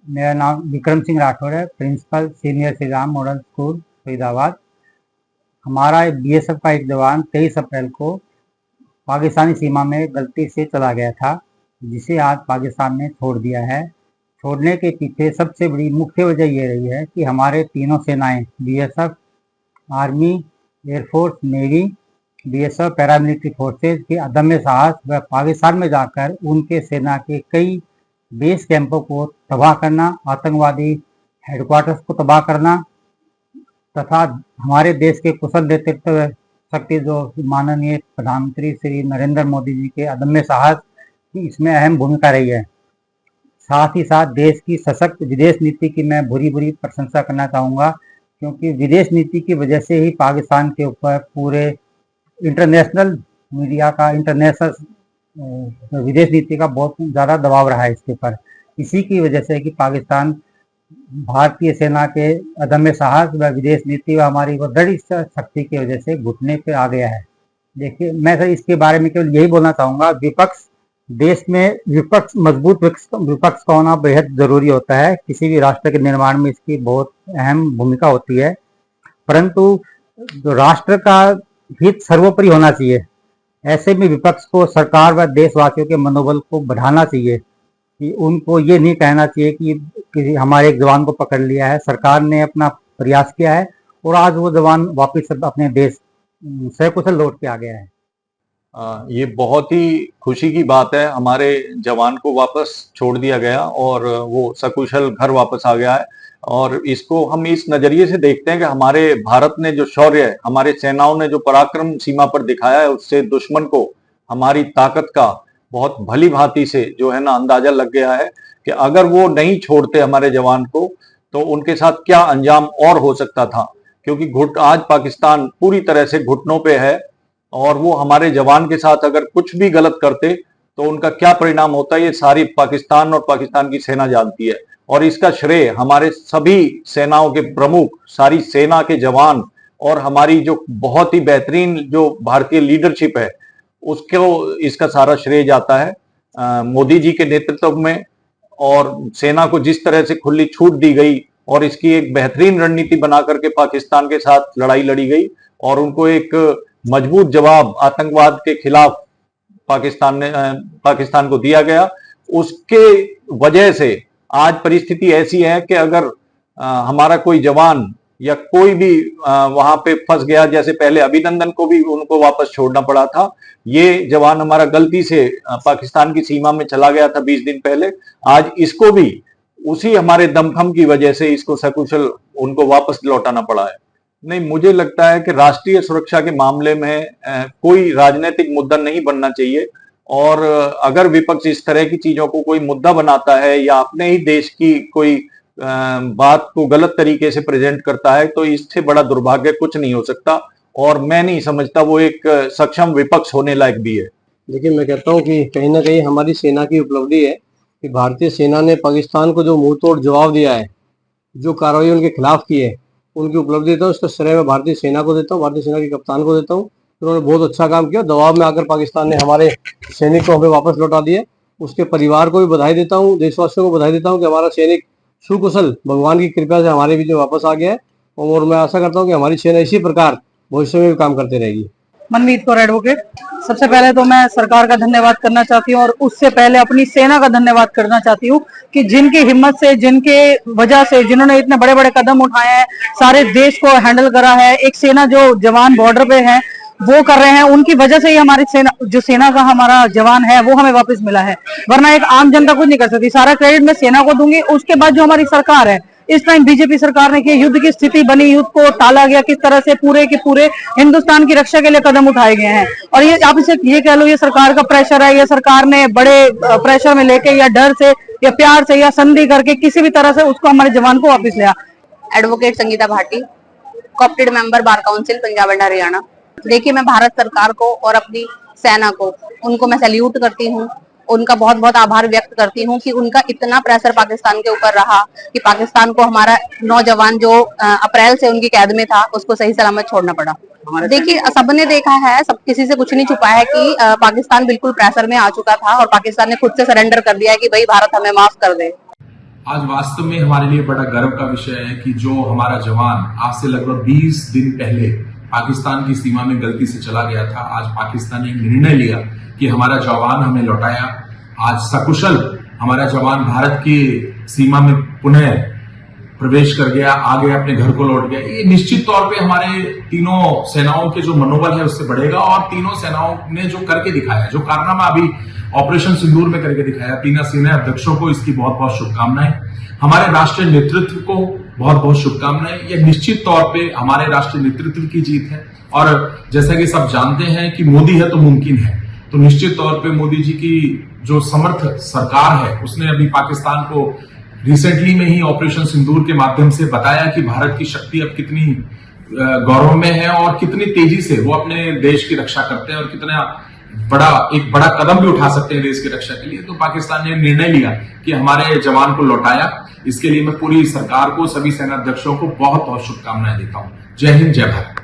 मेरा नाम विक्रम सिंह राठौर है, principal senior Shri Ram model school Faridabad. हमारा बीएसएफ का एक जवान 23 अप्रैल को पाकिस्तानी सीमा में गलती से चला गया था, जिसे आज पाकिस्तान ने छोड़ दिया है। छोड़ने के पीछे सबसे बड़ी मुख्य वजह ये रही है कि हमारे तीनों सेनाएं BSF, army, air force, navy, BSF, paramilitary forces के अदम्य साहस व पाकिस्तान में जाकर उनके सेना के कई बेस कैंपों को तबाह करना, आतंकवादी हेडक्वार्टर्स को तबाह करना तथा हमारे देश के कुशल नेतृत्व शक्ति जो माननीय प्रधानमंत्री श्री नरेंद्र मोदी जी के अदम्य साहस की इसमें अहम भूमिका रही है। साथ ही साथ देश की सशक्त विदेश नीति की मैं बुरी प्रशंसा करना चाहूँगा, क्योंकि विदेश नीति की वजह से ही पाकिस्तान के ऊपर पूरे इंटरनेशनल मीडिया का, इंटरनेशनल विदेश नीति का बहुत ज़्यादा दबाव रहा है इसके ऊपर। इसी की वजह से कि पाकिस्तान भारतीय सेना के अदम्य साहस व विदेश नीति व हमारी वो दृढ़ शक्ति की वजह से घुटने पे आ गया है। देखिए, मैं सर इसके बारे में केवल यही बोलना चाहूँगा, विपक्ष देश में मजबूत विपक्ष का होना बेहद जरूरी होता है। किसी भी राष्ट्र के निर्माण में इसकी बहुत अहम भूमिका होती है, परंतु जो राष्ट्र का हित सर्वोपरि होना चाहिए। ऐसे में विपक्ष को सरकार व देशवासियों के मनोबल को बढ़ाना चाहिए कि उनको ये नहीं कहना चाहिए कि हमारे एक जवान को पकड़ लिया है। सरकार ने अपना प्रयास किया है और आज वो जवान वापस अपने देश सकुशल लौट के आ गया है। ये बहुत ही खुशी की बात है, हमारे जवान को वापस छोड़ दिया गया और वो सकुशल घर वापस आ गया है। और इसको हम इस नजरिए से देखते हैं कि हमारे भारत ने जो शौर्य है, हमारे सेनाओं ने जो पराक्रम सीमा पर दिखाया है, उससे दुश्मन को हमारी ताकत का बहुत भली भांति से जो है ना अंदाजा लग गया है कि अगर वो नहीं छोड़ते हमारे जवान को तो उनके साथ क्या अंजाम और हो सकता था। क्योंकि आज पाकिस्तान पूरी तरह से घुटनों पे है और वो हमारे जवान के साथ अगर कुछ भी गलत करते तो उनका क्या परिणाम होता है, ये सारी पाकिस्तान और पाकिस्तान की सेना जानती है। और इसका श्रेय हमारे सभी सेनाओं के प्रमुख, सारी सेना के जवान और हमारी जो बहुत ही बेहतरीन जो भारतीय लीडरशिप है उसको इसका सारा श्रेय जाता है। मोदी जी के नेतृत्व में और सेना को जिस तरह से खुली छूट दी गई और इसकी एक बेहतरीन रणनीति बना करके पाकिस्तान के साथ लड़ाई लड़ी गई और उनको एक मजबूत जवाब आतंकवाद के खिलाफ पाकिस्तान को दिया गया, उसके वजह से आज परिस्थिति ऐसी है कि अगर हमारा कोई जवान या कोई भी वहां पे फंस गया, जैसे पहले अभिनंदन को भी उनको वापस छोड़ना पड़ा था, ये जवान हमारा गलती से पाकिस्तान की सीमा में चला गया था 20 दिन पहले, आज इसको भी उसी हमारे दमखम की वजह से इसको सकुशल उनको वापस लौटाना पड़ा है। नहीं, मुझे लगता है कि राष्ट्रीय सुरक्षा के मामले में कोई राजनीतिक मुद्दा नहीं बनना चाहिए और अगर विपक्ष इस तरह की चीजों को कोई मुद्दा बनाता है या अपने ही देश की कोई बात को गलत तरीके से प्रेजेंट करता है तो इससे बड़ा दुर्भाग्य कुछ नहीं हो सकता और मैं नहीं समझता वो एक सक्षम विपक्ष होने लायक भी है। लेकिन मैं कहता हूँ कि कहीं ना कहीं हमारी सेना की उपलब्धि है कि भारतीय सेना ने पाकिस्तान को जो मुंह तोड़ जवाब दिया है, जो कार्रवाई उनके खिलाफ की है, उनकी उपलब्धि देता हूँ। उसका श्रेय मैं भारतीय सेना को देता हूँ, भारतीय सेना के कप्तान को देता हूँ। उन्होंने बहुत अच्छा काम किया। दबाव में आकर पाकिस्तान ने हमारे सैनिक को हमें वापस लौटा दिए। उसके परिवार को भी बधाई देता हूँ, देशवासियों को बधाई देता हूँ कि हमारा सैनिक सुकुशल भगवान की कृपा से हमारे बीच में वापस आ गया है और मैं आशा करता हूँ कि हमारी सेना इसी प्रकार भविष्य में भी काम करते रहेगी। मनमीत कौर एडवोकेट। सबसे पहले तो मैं सरकार का धन्यवाद करना चाहती हूँ और उससे पहले अपनी सेना का धन्यवाद करना चाहती हूँ कि जिनकी हिम्मत से, जिनके वजह से, जिन्होंने इतने बड़े बड़े कदम उठाए हैं, सारे देश को हैंडल करा है। एक सेना जो जवान बॉर्डर पे है वो कर रहे हैं, उनकी वजह से ही हमारी सेना का हमारा जवान है वो हमें वापस मिला है, वरना एक आम जनता कुछ नहीं कर सकती। सारा क्रेडिट मैं सेना को दूंगी। उसके बाद जो हमारी सरकार है, इस टाइम बीजेपी सरकार ने कि युद्ध की स्थिति बनी, युद्ध को टाला गया, किस तरह से पूरे के पूरे हिंदुस्तान की रक्षा के लिए कदम उठाए गए हैं। और ये आप इसे ये कह लो ये सरकार का प्रेशर है, ये सरकार ने बड़े प्रेशर में लेके या डर से या प्यार से या संधि करके किसी भी तरह से उसको हमारे जवान को वापस लिया। Advocate Sangeeta Bhati, cooperative member bar council Punjab and Haryana. देखिए, मैं भारत सरकार को और अपनी सेना को, उनको मैं सैल्यूट करती हूँ, उनका बहुत बहुत आभार व्यक्त करती हूँ कि उनका इतना प्रेशर पाकिस्तान के ऊपर रहा कि पाकिस्तान को हमारा नौजवान जो अप्रैल से उनकी कैद में था उसको सही सलामत छोड़ना पड़ा। देखिए, सबने देखा है, सब किसी से कुछ नहीं छुपा है कि पाकिस्तान बिल्कुल प्रेशर में आ चुका था और पाकिस्तान ने खुद से सरेंडर कर दिया है कि भाई भारत हमें माफ कर दे। आज वास्तव में हमारे लिए बड़ा गर्व का विषय है कि जो हमारा जवान आज से लगभग 20 दिन पहले पाकिस्तान की सीमा में गलती से चला गया था, आज पाकिस्तान ने निर्णय लिया कि हमारा जवान हमें लौटाया। आज सकुशल हमारा जवान भारत की सीमा में पुनः प्रवेश कर गया, आ गया, अपने घर को लौट गया। ये निश्चित तौर पे हमारे तीनों सेनाओं के जो मनोबल है उससे बढ़ेगा और तीनों सेनाओं ने जो करके दिखाया, जो कारनामा अभी ऑपरेशन सिंदूर में करके दिखाया, तीनों सेना अध्यक्षों को इसकी बहुत बहुत शुभकामनाएं। हमारे राष्ट्रीय नेतृत्व को बहुत बहुत शुभकामनाएं। यह निश्चित तौर पे हमारे राष्ट्रीय नेतृत्व की जीत है और जैसा कि सब जानते हैं कि मोदी है तो मुमकिन है, तो निश्चित तौर पे मोदी जी की जो समर्थ सरकार है उसने अभी पाकिस्तान को रिसेंटली में ही ऑपरेशन सिंदूर के माध्यम से बताया कि भारत की शक्ति अब कितनी गौरव में है और कितनी तेजी से वो अपने देश की रक्षा करते हैं और कितना एक बड़ा कदम भी उठा सकते हैं देश की रक्षा के लिए। तो पाकिस्तान ने निर्णय लिया कि हमारे जवान को लौटाया। इसके लिए मैं पूरी सरकार को, सभी सेनाध्यक्षों को बहुत बहुत शुभकामनाएं देता हूं। जय हिंद, जय भारत।